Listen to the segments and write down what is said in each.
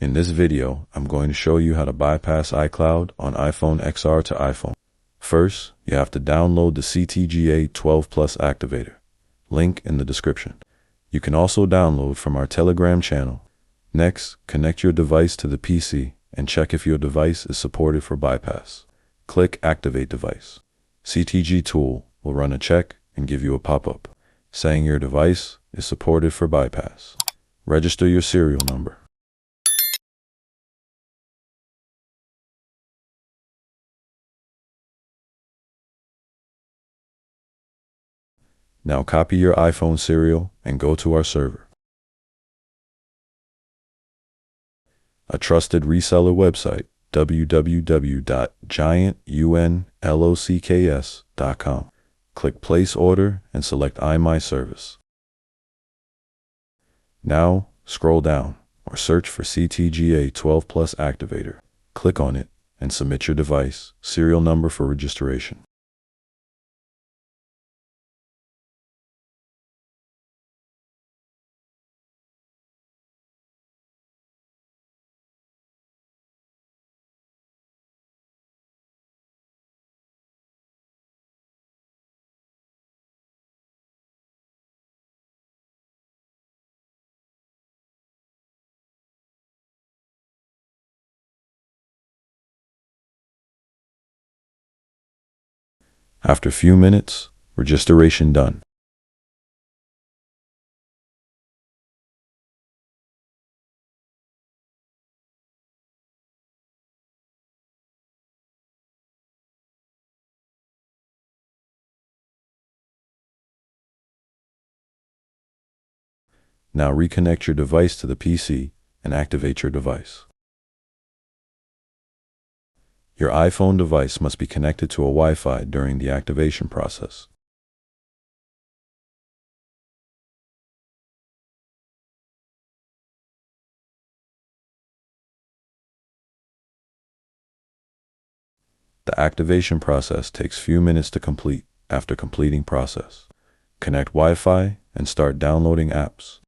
In this video, I'm going to show you how to bypass iCloud on iPhone XR to iPhone. First, you have to download the CTG A12 Plus activator. Link in the description. You can also download from our Telegram channel. Next, connect your device to the PC and check if your device is supported for bypass. Click Activate Device. CTG tool will run a check and give you a pop-up saying your device is supported for bypass. Register your serial number. Now copy your iPhone serial and go to our server. A trusted reseller website, www.giantunlocks.com. Click Place Order and select iMyService. Now, scroll down or search for CTG A12 Plus activator. Click on it and submit your device serial number for registration. After a few minutes, registration done. Now reconnect your device to the PC and activate your device. Your iPhone device must be connected to a Wi-Fi during the activation process. The activation process takes few minutes to complete. After completing process, connect Wi-Fi and start downloading apps.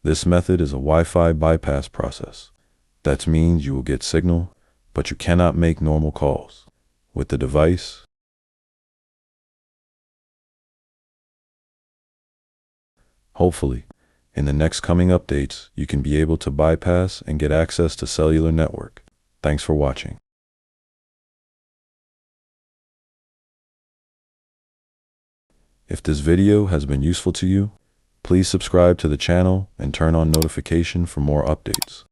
This method is a Wi-Fi bypass process. That means you will get signal, but you cannot make normal calls with the device. Hopefully, in the next coming updates, you can be able to bypass and get access to cellular network. Thanks for watching. If this video has been useful to you, please subscribe to the channel and turn on notification for more updates.